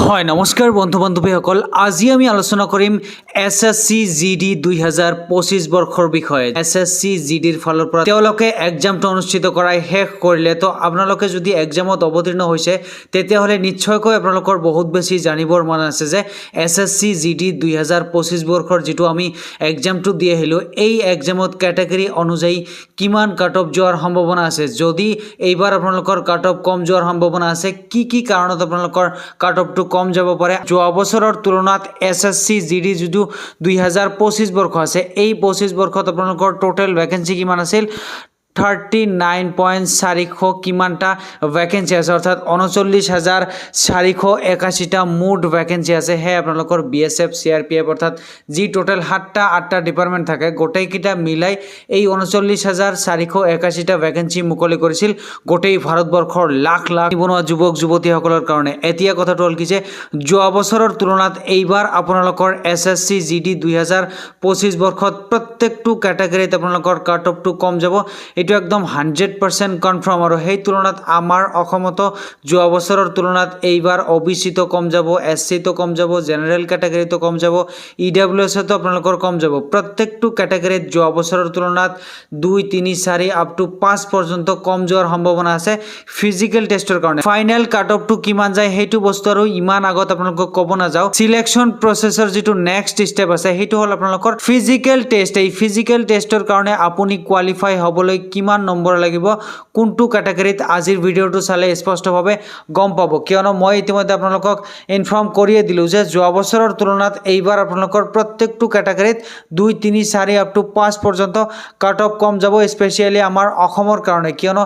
হয় নমস্কাৰ বন্ধু বান্ধৱীসকল, আজি আমি আলোচনা কৰিম এছএছচি জিডি 2025 বৰ্ষৰ বিষয়ে। এছএছচি জিডিৰ ফালৰ পৰা তেওঁলোকে এক্সামটো অনুষ্ঠিত কৰাই শেষ কৰিলে। তো আপোনালোকে যদি এক্সামত অৱতীৰ্ণ হৈছে তেতিয়াহ'লে নিশ্চয়কৈ আপোনালোকৰ বহুত বেছি জানিবৰ মন আছে যে এছএছচি জিডি 2025 বৰ্ষৰ যিটো আমি এক্সামটো দি আহিলোঁ, এই এক্সামত কেটেগৰী অনুযায়ী কিমান কাট অফ যোৱাৰ সম্ভাৱনা আছে। যদি এইবাৰ আপোনালোকৰ কাট অফ কম যোৱাৰ সম্ভাৱনা আছে, কি কাৰণত আপোনালোকৰ কাট অফটো কম যাব পাৰে। যোৱা বছৰৰ তুলনাত এছএছচি জিডি যিটো 2025 বৰ্ষ আছে, এই 25 বৰ্ষত আপোনালোকৰ টোটেল ভেকেঞ্চি কিমান আছিল? 39,400 কিমানটা ভেকেঞ্চি আছে, অৰ্থাৎ 39,481টা মুঠ ভেকেঞ্চি আছে। হে আপোনালোকৰ BSF CRPF অৰ্থাৎ যি টোটেল 8টা ডিপাৰ্টমেণ্ট থাকে, গোটেইকেইটা মিলাই এই 39,481টা ভেকেঞ্চি মুকলি কৰিছিল গোটেই ভাৰতবৰ্ষৰ লাখ লাখ নিবনুৱা যুৱক যুৱতীসকলৰ কাৰণে। এতিয়া কথাটো হ'ল কি যে যোৱা বছৰৰ তুলনাত এইবাৰ আপোনালোকৰ এছএছচি জিডি 2025 বৰ্ষত প্ৰত্যেকটো কেটেগৰীত আপোনালোকৰ কাট অফটো কম যাব। এইটো একদম 100% কনফাৰ্ম। আৰু সেই তুলনাত আমাৰ অসমতো যোৱা বছৰৰ তুলনাত এইবাৰ OBCটো কম যাব, SCটো কম যাব, জেনেৰেল কেটেগৰীটো কম যাব, EWSতো আপোনালোকৰ কম যাব। প্ৰত্যেকটো কেটেগৰীত যোৱা বছৰৰ তুলনাত 2, 3, 4 আপ টু 5 পৰ্যন্ত কম যোৱাৰ সম্ভাৱনা আছে ফিজিকেল টেষ্টৰ কাৰণে। ফাইনেল কাট অফটো কিমান যায় সেইটো বস্তু আৰু ইমান আগত আপোনালোকক ক'ব নাযাওঁ। সিলেকশ্যন প্ৰচেছৰ যিটো নেক্সট ষ্টেপ আছে সেইটো হ'ল আপোনালোকৰ ফিজিকেল টেষ্ট। এই ফিজিকেল টেষ্টৰ কাৰণে আপুনি কোৱালিফাই হ'বলৈ কিমান নম্বৰ লাগিব, কোনটো কেটেগৰীত, আজিৰ ভিডিঅ'টো চালে স্পষ্টভাৱে গম পাব। কিয়নো মই ইতিমধ্যে আপোনালোকক ইনফৰ্ম কৰিয়ে দিলোঁ যে যোৱা বছৰৰ তুলনাত এইবাৰ আপোনালোকৰ প্ৰত্যেকটো কেটেগৰীত 2, 3, 4 আপ টু 5 পৰ্যন্ত কাট অফ কম যাব, স্পেচিয়েলি আমাৰ অসমৰ কাৰণে। কিয়নো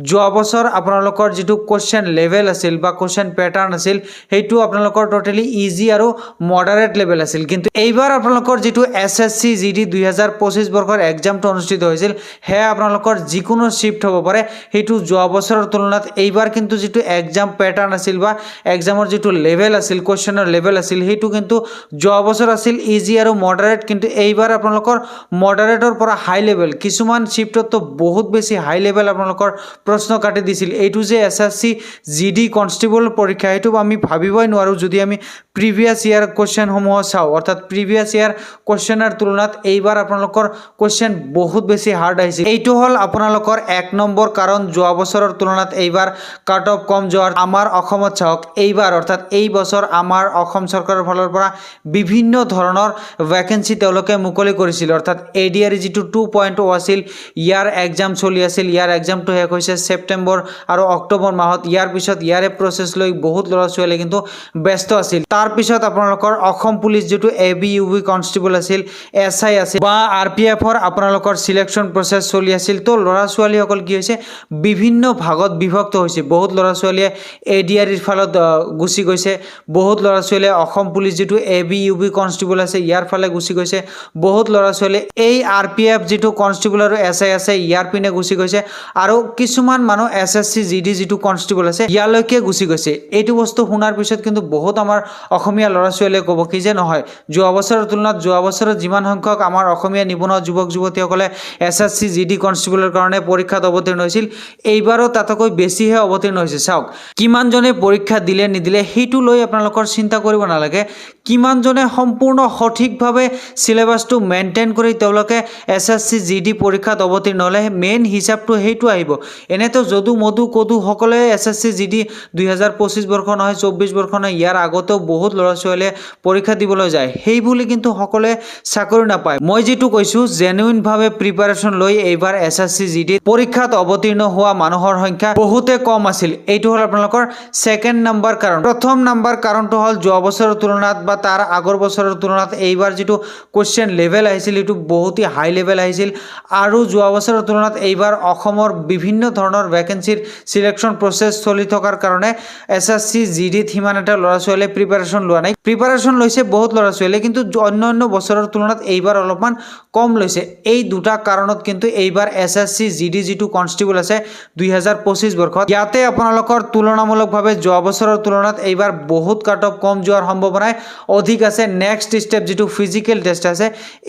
যোৱা বছৰ আপোনালোকৰ যিটো কুৱেশ্যন লেভেল আছিল বা কুৱেশ্যন পেটাৰ্ণ আছিল, সেইটো আপোনালোকৰ টোটেলি ইজি আৰু মডাৰেট লেভেল আছিল। কিন্তু এইবাৰ আপোনালোকৰ যিটো এছএছচি জিডি 2025 বৰ্ষৰ এক্সামটো অনুষ্ঠিত হৈছিল, সেয়া আপোনালোকৰ যিকোনো শিফ্ট হ'ব পাৰে। সেইটো যোৱা বছৰৰ তুলনাত এইবাৰ কিন্তু যিটো এক্সাম পেটাৰ্ণ আছিল বা এক্সামৰ যিটো লেভেল আছিল, কুৱেশ্যনৰ লেভেল আছিল, সেইটো কিন্তু যোৱা বছৰ আছিল ইজি আৰু মডাৰেট। কিন্তু এইবাৰ আপোনালোকৰ মডাৰেটৰ পৰা হাই লেভেল, কিছুমান শিফ্টতো বহুত বেছি হাই লেভেল আপোনালোকৰ প্ৰশ্ন কাটি দিছিল। এইটো যে এছএছচি জিডি কনষ্টেবল পৰীক্ষা, সেইটো আমি ভাবিবই নোৱাৰোঁ যদি আমি প্ৰিভিয়াছ ইয়াৰ কুৱেশ্যনসমূহ চাওঁ। অৰ্থাৎ প্ৰিভিয়াছ ইয়াৰ কুৱেশ্যনৰ তুলনাত এইবাৰ আপোনালোকৰ কুৱেশ্যন বহুত বেছি হাৰ্ড আহিছে। এইটো হ'ল আপোনালোকৰ 1 নম্বৰ কাৰণ যোৱা বছৰৰ তুলনাত এইবাৰ কাট অফ কম যোৱাৰ। আমাৰ অসমত চাওক, এইবাৰ অৰ্থাৎ এই বছৰ আমাৰ অসম চৰকাৰৰ ফালৰ পৰা বিভিন্ন ধৰণৰ ভেকেঞ্চি তেওঁলোকে মুকলি কৰিছিল। অৰ্থাৎ ADR যিটো 2.0 আছিল, ইয়াৰ এক্সাম চলি আছিল। ইয়াৰ এক্সামটো শেষ হৈছে ছেপ্টেম্বৰ আৰু অক্টোবৰ মাহত। ইয়াৰ পিছত ইয়াৰে প্ৰচেছ লৈ বহুত ল'ৰা ছোৱালী কিন্তু ব্যস্ত আছিল। তাৰপিছত আপোনালোকৰ অসম পুলিচ যিটো ABUB কনষ্টেবল আছিল, SI আছিল বা RPFৰ আপোনালোকৰ চিলেকশ্যন প্ৰচেছ চলি আছিল। তো ল'ৰা ছোৱালীসকল কি হৈছে, বিভিন্ন ভাগত বিভক্ত হৈছে। বহুত ল'ৰা ছোৱালীয়ে ADRৰ ফালত গুচি গৈছে, বহুত ল'ৰা ছোৱালীয়ে অসম পুলিচ যিটো ABUB কনষ্টেবল আছে ইয়াৰ ফালে গুচি গৈছে, বহুত ল'ৰা ছোৱালীয়ে এই RPF যিটো কনষ্টেবল আৰু SI আছে ইয়াৰ পিনে গুচি গৈছে, আৰু কিছুমান মানুহ SSC জিডি যিটো কনষ্টেবল আছে ইয়ালৈকে গুচি গৈছে। এইটো বস্তু শুনাৰ পিছত কিন্তু বহুত আমাৰ অসমীয়া ল'ৰা ছোৱালীয়ে ক'ব কি যে নহয়, যোৱা বছৰৰ তুলনাত যোৱা বছৰত যিমান সংখ্যক আমাৰ অসমীয়া নিবনুৱা যুৱক যুৱতীসকলে SSC জিডি কনষ্টেবলৰ কাৰণে পৰীক্ষাত অৱতীৰ্ণ হৈছিল, এইবাৰো তাতকৈ বেছিহে অৱতীৰ্ণ হৈছে। চাওক, কিমানজনে পৰীক্ষা দিলে নিদিলে সেইটো লৈ আপোনালোকৰ চিন্তা কৰিব নালাগে। কিমানজনে সম্পূৰ্ণ সঠিকভাৱে চিলেবাছটো মেইনটেইন কৰি তেওঁলোকে SSC জিডি পৰীক্ষাত অৱতীৰ্ণ হ'লে মেইন হিচাপটো সেইটো আহিব। এনেতো যদু মধু কদু সকলোৱে SSC জিডি 2025 বৰ্ষ নহয়, 24 বৰ্ষ নহয়, ইয়াৰ আগতেও বহুত ল'ৰা ছোৱালীয়ে পৰীক্ষা দিবলৈ যায়। সেই বুলি কিন্তু সকলোৱে চাকৰি নাপায়। মই যিটো কৈছোঁ, জেনুইনভাৱে প্ৰিপাৰেশ্যন লৈ এইবাৰ SSC জিডি পৰীক্ষাত অৱতীৰ্ণ হোৱা মানুহৰ সংখ্যা বহুতে কম আছিল। এইটো হ'ল আপোনালোকৰ 2nd নম্বৰ কাৰণ। 1ম নম্বৰ কাৰণটো হ'ল যোৱা বছৰৰ তুলনাত বা তাৰ আগৰ বছৰৰ তুলনাত এইবাৰ যিটো কুৱেশ্যন লেভেল আহিছিল সেইটো বহুতেই হাই লেভেল আহিছিল। আৰু যোৱা বছৰৰ তুলনাত এইবাৰ অসমৰ বিভিন্ন ধৰণৰ ভেকেঞ্চিৰ চিলেকশ্যন প্ৰচেছ চলি থকাৰ কাৰণে SSC জিডিত সিমান এটা ল'ৰা ছোৱালীয়ে প্ৰিপাৰেশ্যন লোৱা নাই। প্ৰিপাৰেশ্যন লৈছে বহুত ল'ৰা ছোৱালীয়ে, কিন্তু অন্য বছৰৰ তুলনাত এইবাৰ অলপমান কম লৈছে। এই দুটা কাৰণত কিন্তু এইবাৰ এছএছচি জিডি যিটো কনষ্টেবল আছে 2025 বৰ্ষত ইয়াতে আপোনালোকৰ তুলনামূলকভাৱে যোৱা বছৰৰ তুলনাত এইবাৰ বহুত কাট অফ কম যোৱাৰ সম্ভাৱনাই অধিক আছে। নেক্সট ষ্টেপ যিটো ফিজিকেল টেষ্ট আছে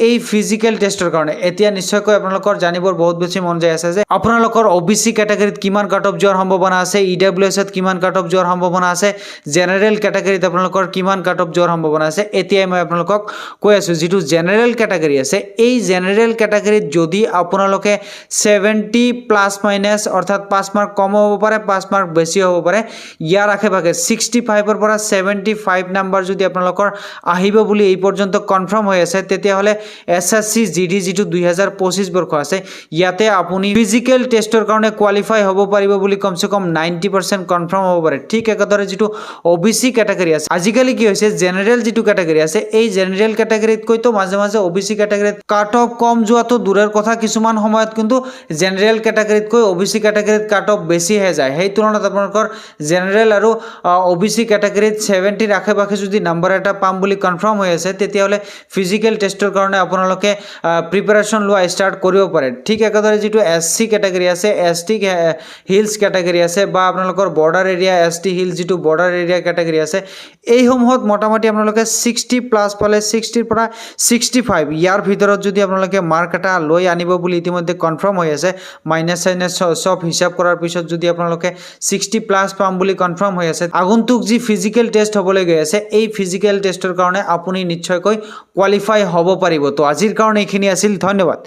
এই ফিজিকেল টেষ্টৰ কাৰণে এতিয়া নিশ্চয়কৈ আপোনালোকৰ জানিবৰ বহুত বেছি মন যায় আছে যে আপোনালোকৰ OBC কেটেগৰীত কিমান কাট অফ যোৱাৰ সম্ভাৱনা আছে, EWSত কিমান কাট অফ যোৱাৰ সম্ভাৱনা আছে, জেনাৰেল কেটেগৰীত আপোনালোকৰ কিমান কাট অফ যোৱাৰ সম্ভাৱনা আছে। এতিয়া মই আপোনালোকক কৈ আছো যিটো জেনাৰেল কেটেগৰী আছে এই জেনাৰেল কেটেগৰীত যদি আপোনালোকে 70 প্লাস মাইনাস অৰ্থাৎ 5 মাৰ্ক কম হ'ব পাৰে 5 মাৰ্ক বেছি হ'ব পাৰে, ইয়াৰ আশে-পাশে 65 পৰা 75 নাম্বাৰ যদি আপোনালোকৰ আহিব বুলি এই পৰ্যন্ত কনফাৰ্ম হৈ আছে তেতিয়াহ'লে এছএছচি জিডি যিটো 2025 বৰ্ষ আছে ইয়াতে আপুনি ফিজিকেল টেষ্টৰ কাৰণে কোৱালিফাই হ'ব পাৰিব বুলি কমসে কম 90% কনফাৰ্ম হ'ব পাৰে। ঠিক একেদৰে যিটো OBC কেটেগৰী আছে আজিকালি কি হৈছে জেনাৰেল যিটো কেটেগৰী আছে এই জেনাৰেল কেটেগৰীত কৈতো মাজে মাজে OBC কেটেগৰীত কাট অফ কম যোৱাটো দূৰৰ কথা, কিছুমান সময়ত কিন্তু জেনাৰেল কেটেগৰীত কৈ OBC কেটেগৰীত কাট অফ বেছি হৈ যায়। সেই তুলনাত আপোনালোকৰ জেনাৰেল আৰু OBC কেটেগৰীত 70 আশে-পাশে যদি নাম্বাৰ এটা পাম বুলি কনফাৰ্ম হৈ আছে তেতিয়াহ'লে ফিজিকেল টেষ্টৰ কাৰণে আপোনালোকে প্ৰিপাৰেশ্যন লোৱা ষ্টাৰ্ট কৰিব পাৰে। ঠিক একেদৰে যিটো SC কেটেগৰী আছে ST হিলছ কেটেগৰী আছে বা আপোনালোকৰ বৰ্ডাৰ এৰিয়া ST হিল যিটো বৰ্ডাৰ এৰিয়া কেটেগৰী আছে এইসমূহত মোটামুটি আপোনালোকে 60 প্লাস পালে 60 পৰা 65 ইয়াৰ ভিতৰত যদি আপোনালোকে মাৰ্ক এটা লৈ আনিব বুলি ইতিমধ্যে কনফাৰ্ম হৈ আছে, মাইনাছ চাইনাছ সব হিসাব কৰাৰ পিছত যদি আপোনালোকে 60 প্লাস পাম বুলি কনফাৰ্ম হৈ আছে আগন্তুক যি ফিজিকেল টেষ্ট হ'বলৈ গৈ আছে এই ফিজিকেল টেষ্টৰ কাৰণে আপুনি নিশ্চয়কৈ কোৱালিফাই হ'ব পাৰিব। তো আজিৰ কাৰণে এইখিনি আছিল, ধন্যবাদ।